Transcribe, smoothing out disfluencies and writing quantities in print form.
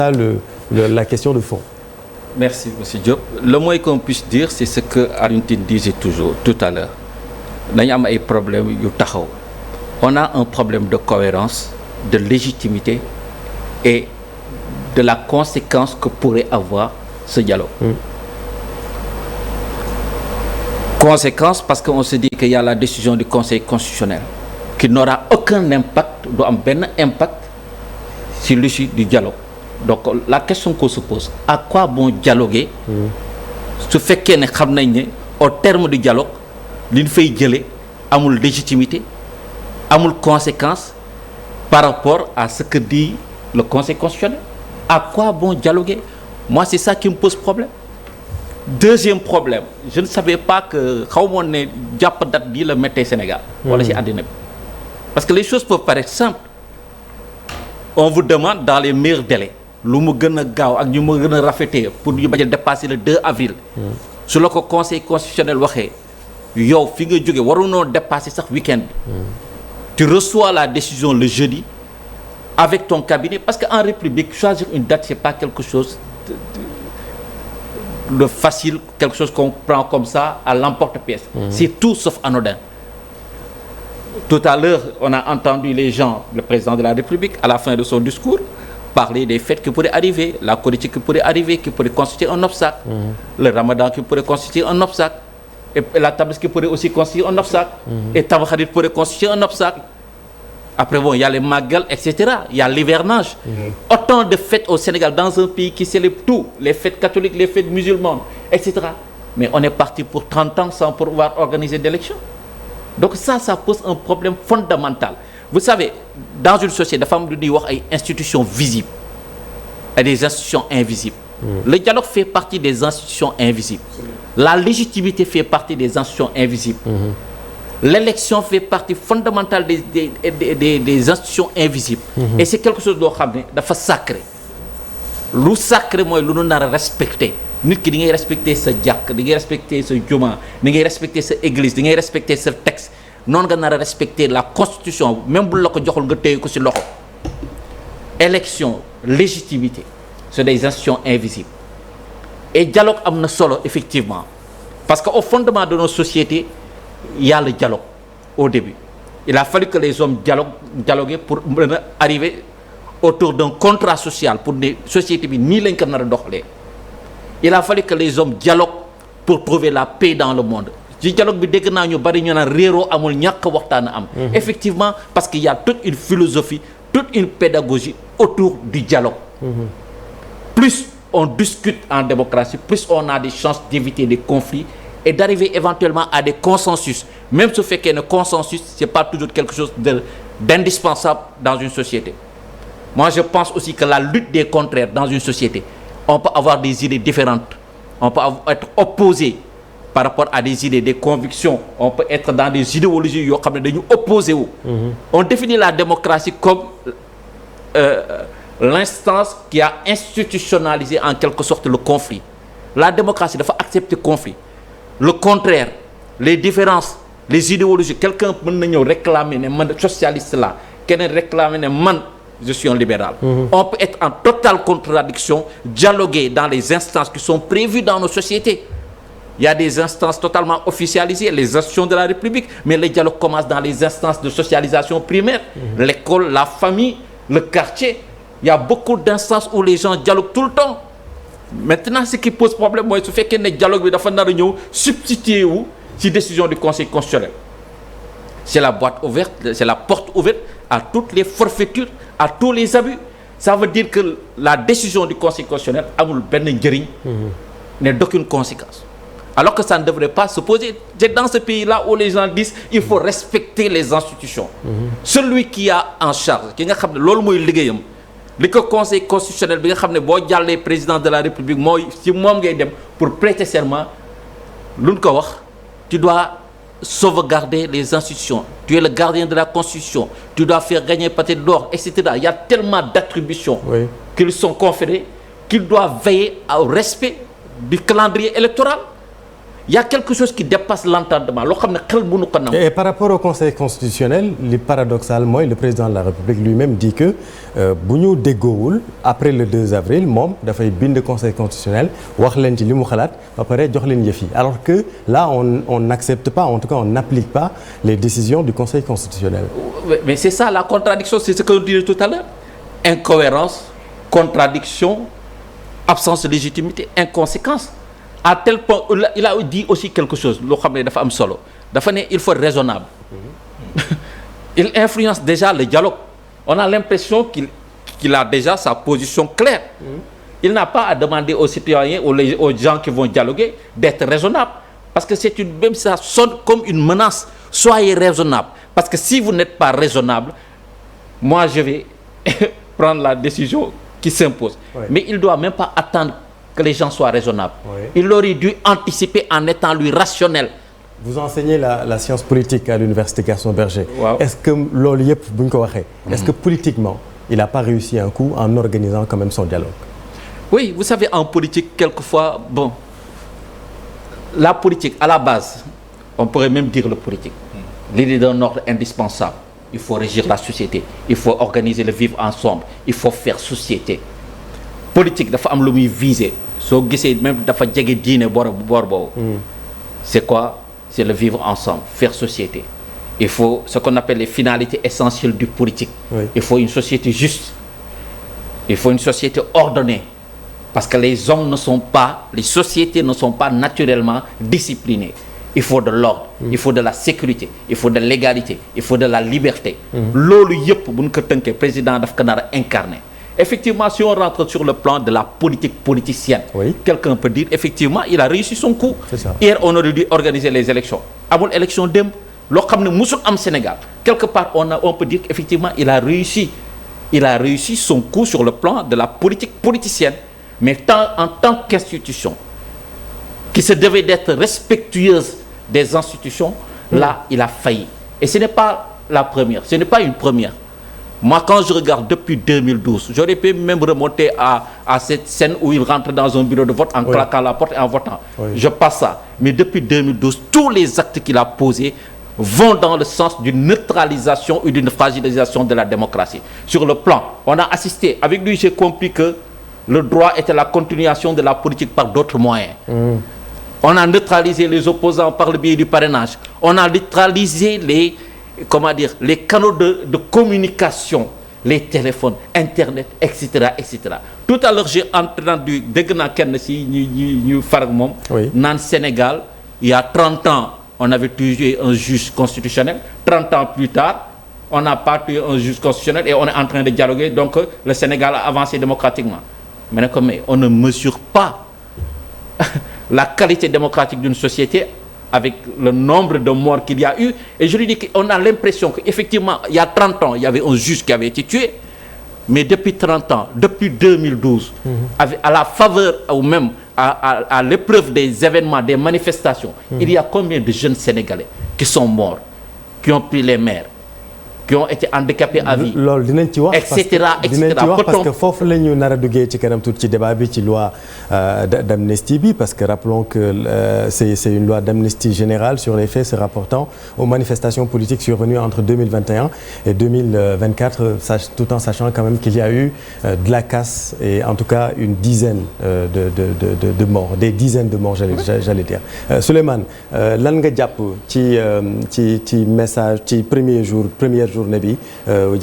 la question de fond. Merci, monsieur Diop. Le moins qu'on puisse dire, c'est ce que Alioune Tine disait toujours, tout à l'heure. Dañu am ay problèmes yu taxaw. On a un problème de cohérence, de légitimité et de la conséquence que pourrait avoir ce dialogue. Conséquence parce qu'on se dit qu'il y a la décision du Conseil constitutionnel qui n'aura aucun impact, du am benn impact sur l'issue du dialogue. Donc la question qu'on se pose, à quoi bon dialoguer su fekkee ne xam nañ ne au terme du dialogue li ñu fay jëlee amul légitimité amul conséquence par rapport à ce que dit le Conseil constitutionnel. À quoi bon dialoguer? Moi, c'est ça qui me pose problème. Deuxième problème, je ne savais pas que xaw moon ne jàpp date bii la méttee Sénégal wala ci àddina bi parce que les choses peuvent paraître simples. On vous demande dans les meilleurs délais lu mu gën a gaaw ak ñu mu gën a rafetee pour ñu bañ a dépasser le 2 avril su la ko Conseil constitutionnel waxee yow fi nga jóge waruñoo dépasser sax week-end bi tu reçois la décision le jeudi avec ton cabinet parce que en République choisir une date c'est pas quelque chose de facile, quelque chose qu'on prend comme ça à l'emporte-pièce. C'est tout sauf anodin. Tout à l'heure, on a entendu les gens, le président de la République, à la fin de son discours, parler des fêtes qui pourraient arriver, la politique qui pourrait arriver, qui pourrait constituer un obstacle, le ramadan qui pourrait constituer un obstacle, et la Tabaski pourrait aussi constituer un obstacle, et Tamkharit pourrait constituer un obstacle. Après, bon, il y a les Magal, etc. Il y a l'hivernage. Autant de fêtes au Sénégal, dans un pays qui célèbre tout, les fêtes catholiques, les fêtes musulmanes, etc. Mais on est parti pour 30 ans sans pouvoir organiser d'élections. Donc ça pose un problème fondamental. Vous savez, dans une société, la femme dit qu'il y a des institutions visibles et des institutions invisibles. Le dialogue fait partie des institutions invisibles. La légitimité fait partie des institutions invisibles. L'élection fait partie fondamentale des institutions invisibles. Et c'est quelque chose doo xam ne dafa sacré. Lu sacré mooy lu nu nar a respecté. Nit ki di ngay respecté sa jàkk, di ngay respecté sa juma, di ngay respecté sa église, di ngay respecté sa texte. Noonu nga nar a respecté la constitution même bu la ko joxul nga téye ko ci loxo. Élection, légitimité, c'est des institutions invisibles. Et dialogue am na solo effectivement parce que au fondement de nos sociétés il y a le dialogue au début. Il a fallu que les hommes dialoguent pour arriver autour d'un contrat social pour des sociétés bi nii lañ ko nar a doxalee. Il a fallu que les hommes dialoguent pour trouver la paix dans le monde. ci dialogue bi dégg naa ñu bari ñu naan réeroo amul ñàkk waxtaan am. Effectivement parce qu'il y a toute une philosophie, toute une pédagogie autour du dialogue. Plus on discute en démocratie, plus on a des chances d'éviter des conflits et d'arriver éventuellement à des consensus. Même ce fait qu'il y a un consensus, c'est pas toujours quelque chose d'indispensable dans une société. Moi, je pense aussi que la lutte des contraires dans une société, on peut avoir des idées différentes, on peut être opposé par rapport à des idées, des convictions, on peut être dans des idéologies yoo xam ne dañu opposé wu. On définit la démocratie comme l'instance qui a institutionnalisé en quelque sorte le conflit. La démocratie dafa accepter conflit. Le contraire, les différences, les idéologies, quelqu'un mën na ñëw réclamer ne man socialiste là, keneen réclamer ne man je suis un libéral. On peut être en totale contradiction, dialoguer dans les instances qui sont prévues dans nos sociétés. Il y a des instances totalement officialisées, les institutions de la République, mais le dialogue commence dans les instances de socialisation primaire, l'école, la famille, le quartier. Il y a beaucoup d'instances où les gens dialoguent tout le temps. Maintenant, ce qui pose problème, mooy su fekkee ne dialogue bi dafa nar a ñëw substituer wu ci décision du Conseil constitutionnel. C'est la boîte ouverte, c'est la porte ouverte à toutes les forfaitures, à tous les abus. Ça veut dire que la décision du Conseil constitutionnel amul benn njëriñ, n'est d'aucune conséquence. Alors que ça ne devrait pas se poser. C'est dans ce pays-là où les gens disent il faut respecter les institutions. Celui qui a en charge, ki nga xam ne loolu mooy liggéeyam. li ko conseil constitutionnel bi nga xam ne boo jàllee président de la république mooy ci moom ngay dem pour prêter serment lu ñu ko wax tu dois sauvegarder les institutions, tu es le gardien de la constitution, tu dois faire gagner peut-être l'or, etc. Il y a tellement d'attributions qui sont conférées qu'ils doivent veiller au respect du calendrier électoral. il y a quelque chose qui dépasse l'entendement loo xam ne xel mënu ko nangu. Et par rapport au Conseil constitutionnel li paradoxal mooy le président de la République lui-même dit que bu ñu déggoowul après le 2 avril moom dafay bind Conseil constitutionnel wax leen ci li mu xalaat ba pare jox leen yëf yi alors que là on n'accepte pas, en tout cas on n'applique pas les décisions du Conseil constitutionnel. Mais c'est ça la contradiction, c'est ce que je disais tout à l'heure. Incohérence, contradiction, absence de légitimité, inconséquence. À tel point, il a dit aussi quelque chose, loo xam ne dafa am solo. Dafa ne il faut être raisonnable. Il influence déjà le dialogue. On a l'impression qu'il a déjà sa position claire. Il n'a pas à demander aux citoyens, aux gens qui vont dialoguer, d'être raisonnables. Parce que même ça sonne comme une menace. Soyez raisonnable. Parce que si vous n'êtes pas raisonnable, moi je vais prendre la décision qui s'impose. Oui. Mais il ne doit même pas attendre que les gens soient raisonnables. Oui. Il aurait dû anticiper en étant lui rationnel. Vous enseignez la science politique à l'université Gaston Berger. Wow. Est-ce que loolu yëpp bu ñu ko waxee. Est-ce que politiquement il n'a pas réussi un coup en organisant quand même son dialogue? Oui, vous savez en politique quelquefois bon la politique à la base on pourrait même dire le politique. L'idée d'un ordre indispensable. Il faut régir la société. Il faut organiser le vivre ensemble. Il faut faire société. Politique dafa am lu muy viser soo gisee même dafa jege diine boor boobu. C'est quoi? C'est le vivre ensemble, faire société. Il faut ce qu'on appelle les finalités essentielles du politique. Oui. Il faut une société juste. Il faut une société ordonnée. Parce que les sociétés ne sont pas naturellement disciplinées. Il faut de l'ordre, il faut de la sécurité, il faut de l'égalité, il faut de la liberté. Loolu yëpp bu ñu ko tënkee président daf ko nar a incarner. Effectivement, si on rentre sur le plan de la politique politicienne, oui. Quelqu'un peut dire effectivement il a réussi son coup. Hier on aurait dû organiser les élections. Amul élection démb loo xam ne musul am Sénégal. Quelque part on peut dire qu'effectivement il a réussi son coup sur le plan de la politique politicienne. Mais en tant qu'institution qui se devait d'être respectueuse des institutions, là il a failli. Et ce n'est pas la première, ce n'est pas une première. Moi, quand je regarde depuis 2012, j'aurais pu même remonter à cette scène où il rentre dans un bureau de vote en claquant la porte et en votant. Oui. Je passe ça. Mais depuis 2012, tous les actes qu'il a posés vont dans le sens d'une neutralisation ou d'une fragilisation de la démocratie. Sur le plan, on a assisté. Avec lui, j'ai compris que le droit était la continuation de la politique par d'autres moyens. On a neutralisé les opposants par le biais du parrainage. On a neutralisé les canaux de communication, les téléphones, Internet, etc., etc. Tout à l'heure, j'ai entendu dégg naa kenn si ñu far ak moom. Naan Sénégal, il y a 30 ans, on avait tué un juge constitutionnel. 30 ans plus tard, on n'a pas tué un juge constitutionnel et on est en train de dialoguer. Donc, le Sénégal a avancé démocratiquement. Mais on ne mesure pas la qualité démocratique d'une société avec le nombre de morts qu'il y a eu. Et je lui dis qu'on a l'impression qu'effectivement, il y a 30 ans, il y avait un juge qui avait été tué. Mais depuis 30 ans, depuis 2012, à la faveur ou même à l'épreuve des événements, des manifestations, il y a combien de jeunes Sénégalais qui sont morts, qui ont pris les mers, qui ont été handicapés à vie, etc., etc. Parce que foofu la ñu nar a duggee ci kanam tuuti ci débat bi ci loi d'amnistie bi parce que rappelons que c'est une loi d'amnistie générale sur les faits se rapportant aux manifestations politiques survenues entre 2021 et 2024, tout en sachant quand même qu'il y a eu de la casse et en tout cas une dizaine de morts, des dizaines de morts j'allais dire. Souleymane lan nga jàpp ci message ci première journée bi